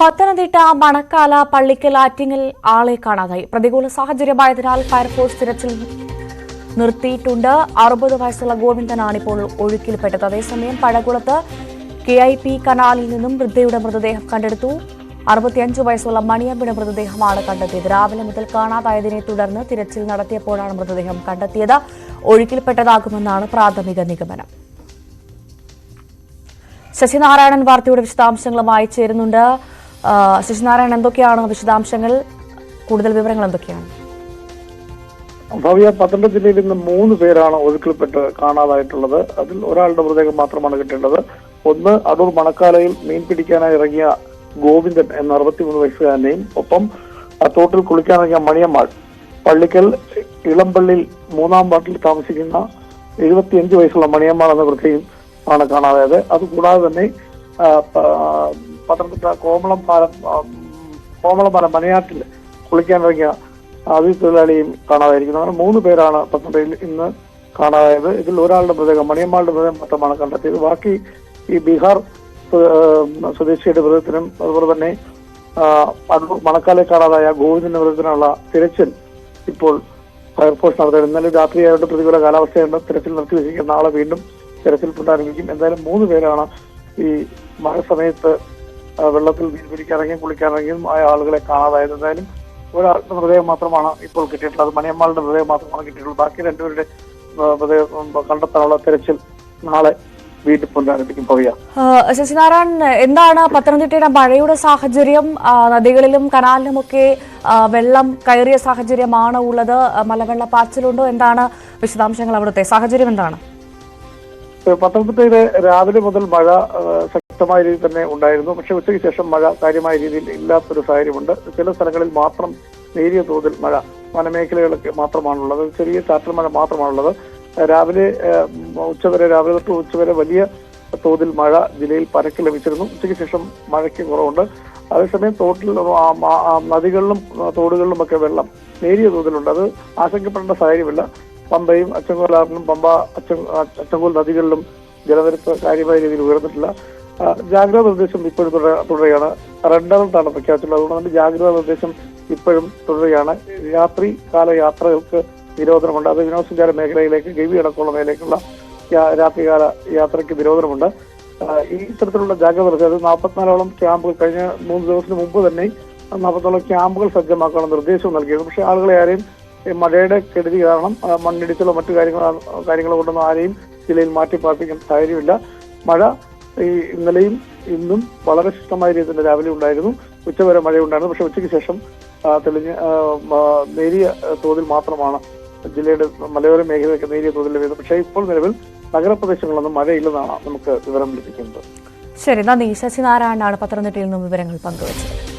പത്തനംതിട്ട മണക്കാല പള്ളിക്കൽ ആറ്റിങ്ങൽ ആളെ കാണാതായി. പ്രതികൂല സാഹചര്യമായതിനാൽ ഫയർഫോഴ്സ് തിരച്ചിൽ നിർത്തിയിട്ടുണ്ട്. 60 വയസ്സുള്ള ഗോവിന്ദനാണ് ഇപ്പോൾ ഒഴുക്കിൽപ്പെട്ടത്. അതേസമയം പഴകുളത്ത് KIP കനാലിൽ നിന്നും വൃദ്ധയുടെ മൃതദേഹം കണ്ടെടുത്തു. 65 വയസ്സുള്ള മണിയമ്പിയുടെ മൃതദേഹമാണ് കണ്ടെത്തിയത്. രാവിലെ മുതൽ കാണാതായതിനെ തുടർന്ന് തിരച്ചിൽ നടത്തിയപ്പോഴാണ് മൃതദേഹം കണ്ടെത്തിയത്. ഒഴുക്കിൽപ്പെട്ടതാകുമെന്നാണ് പ്രാഥമിക നിഗമനം. ശശിനാരായണൻ വാർത്തയുടെ വിശദാംശങ്ങളുമായി ചേരുന്നുണ്ട്. ശശിനാരായണൻ, എന്തൊക്കെയാണ് വിശദാംശങ്ങൾ? കൂടുതൽ വിവരങ്ങൾ എന്തൊക്കെയാണ്? ഭവ്യ, പത്തനംതിട്ട ജില്ലയിൽ ഇന്ന് 3 പേരാണ് ഒഴുക്കിൽപ്പെട്ട് കാണാതായിട്ടുള്ളത്. അതിൽ ഒരാളുടെ മൃതദേഹം മാത്രമാണ് കിട്ടേണ്ടത്. ഒന്ന് അടൂർ മണക്കാലയിൽ മീൻ പിടിക്കാനായി ഇറങ്ങിയ ഗോവിന്ദൻ എന്ന 63 വയസ്സുകാരനെയും ഒപ്പം തോട്ടിൽ കുളിക്കാനിറങ്ങിയ മണിയമ്മാൾ, പള്ളിക്കൽ ഇളമ്പള്ളിയിൽ 3-ാം വാർഡിൽ താമസിക്കുന്ന 75 വയസ്സുള്ള മണിയമ്മാൾ എന്ന വൃദ്ധയും ആണ് കാണാതായത്. അതുകൂടാതെ തന്നെ പത്തനംതിട്ട കോമളം പാലം മനയാറ്റിൽ കുളിക്കാനിറങ്ങിയ അതിഥി തൊഴിലാളിയും കാണാതായിരിക്കുന്നു. അങ്ങനെ 3 പേരാണ് പത്തനംതിട്ടയിൽ ഇന്ന് കാണാതായത്. ഇതിൽ ഒരാളുടെ മൃതദേഹം, മണിയമ്മാളുടെ മൃതദേഹം മാത്രമാണ് കണ്ടെത്തിയത്. ബാക്കി ഈ ബീഹാർ സ്വദേശിയുടെ മൃതദേഹത്തിനും അതുപോലെ തന്നെ മണക്കാലെ കാണാതായ ഗോവിന്ദന്റെ മൃതദേഹത്തിനുള്ള തിരച്ചിൽ ഇപ്പോൾ ഫയർഫോഴ്സ് നടത്തുന്നത്. ഇന്നലെ രാത്രിയായിട്ട് പ്രതികൂല കാലാവസ്ഥയുണ്ട്. തിരച്ചിൽ നിർത്തിവെച്ചിരിക്കും. നാളെ വീണ്ടും തിരച്ചിൽ പുനരാരംഭിക്കും. എന്തായാലും 3 പേരാണ് ഈ മഴ സമയത്ത് വെള്ളത്തിൽ മീൻ പിടിക്കാനിറങ്ങിയും കുളിക്കാനിറങ്ങിയും ആയ ആളുകളെ കാണാതായത്. എന്തായാലും ഒരാളുടെ മൃതദേഹം മാത്രമാണ് ഇപ്പോൾ കിട്ടിയിട്ടുള്ളത്. അത് മണിയമ്മാളുടെ മൃതദേഹം മാത്രമാണ് കിട്ടിയിട്ടുള്ളത്. ബാക്കി 2 പേരുടെ മൃതദേഹം കണ്ടെത്താനുള്ള തിരച്ചിൽ നാളെ വീണ്ടും പുനരാരംഭിക്കും. ഭവ്യ, ശശിനാരായൺ, എന്താണ് പത്തനംതിട്ടയുടെ മഴയുടെ സാഹചര്യം? നദികളിലും കനാലിലുമൊക്കെ വെള്ളം കയറിയ സാഹചര്യമാണ് ഉള്ളത്. മലവെള്ളപ്പാച്ചിലുണ്ടോ? എന്താണ് വിശദാംശങ്ങൾ? അവിടുത്തെ സാഹചര്യം എന്താണ്? പത്തനംതിട്ടയിലെ രാവിലെ മുതൽ മഴ ശക്തമായ രീതിയിൽ തന്നെ ഉണ്ടായിരുന്നു. പക്ഷെ ഉച്ചയ്ക്ക് ശേഷം മഴ കാര്യമായ രീതിയിൽ ഇല്ലാത്തൊരു സാഹചര്യമുണ്ട്. ചില സ്ഥലങ്ങളിൽ മാത്രം നേരിയ തോതിൽ മഴ, വനമേഖലകളൊക്കെ മാത്രമാണുള്ളത്. ചെറിയ ചാറ്റൽ മഴ മാത്രമാണുള്ളത്. രാവിലെ രാവിലെ തൊട്ട് ഉച്ചവരെ വലിയ തോതിൽ മഴ ജില്ലയിൽ പരക്കെ ലഭിച്ചിരുന്നു. ഉച്ചയ്ക്ക് ശേഷം മഴയ്ക്ക് കുറവുണ്ട്. അതേസമയം നദികളിലും തോടുകളിലും ഒക്കെ വെള്ളം നേരിയ തോതിലുണ്ട്. അത് ആശങ്കപ്പെടേണ്ട സാഹചര്യമില്ല. പമ്പയും അച്ചൻകോലാറിലും അച്ചൻകോൽ നദികളിലും ജലനിരപ്പ് കാര്യമായ രീതിയിൽ ഉയർന്നിട്ടില്ല. ജാഗ്രതാ നിർദ്ദേശം ഇപ്പോഴും തുടരുകയാണ്. റെഡ് അലർട്ടാണ് പ്രഖ്യാപിച്ചിട്ടുള്ളത്. അതുകൊണ്ട് തന്നെ ജാഗ്രതാ നിർദ്ദേശം ഇപ്പോഴും തുടരുകയാണ്. രാത്രികാല യാത്രകൾക്ക് നിരോധനമുണ്ട്. അത് വിനോദസഞ്ചാര മേഖലയിലേക്ക്, ഗവി അടക്കമുള്ള മേഖലയിലേക്കുള്ള രാത്രികാല യാത്രയ്ക്ക് നിരോധനമുണ്ട്. ഈ തരത്തിലുള്ള ജാഗ്രത നിർദ്ദേശം 44ഓളം ക്യാമ്പുകൾ കഴിഞ്ഞ 3 ദിവസത്തിന് മുമ്പ് തന്നെ 40ഓളം ക്യാമ്പുകൾ സജ്ജമാക്കാനുള്ള നിർദ്ദേശവും നൽകിയിരുന്നു. പക്ഷേ ആളുകളെ ആരെയും മഴയുടെ കെടുതി കാരണം മണ്ണിടിച്ചിലോ മറ്റു കാര്യങ്ങളോ കൊണ്ടൊന്നും ആരെയും ജില്ലയിൽ മാറ്റിപ്പാർപ്പിക്കാൻ സാഹചര്യമില്ല. മഴ ഈ ഇന്നലെയും ഇന്നും വളരെ ശക്തമായ രീതിയിൽ രാവിലെ ഉണ്ടായിരുന്നു. ഉച്ചവരെ മഴയുണ്ടായിരുന്നു. പക്ഷെ ഉച്ചയ്ക്ക് ശേഷം തെളിഞ്ഞ് നേരിയ തോതിൽ മാത്രമാണ് ജില്ലയുടെ മലയോര മേഖലയൊക്കെ നേരിയ തോതിൽ ലഭിക്കുന്നത്. പക്ഷേ ഇപ്പോൾ നിലവിൽ നഗരപ്രദേശങ്ങളിലൊന്നും മഴയില്ലെന്നാണ് നമുക്ക് വിവരം ലഭിക്കുന്നത്. ശരി, നന്ദി. ശശിനാരായണനാണ് പത്തനംതിട്ടയിൽ നിന്നും വിവരങ്ങൾ പങ്കുവച്ചത്.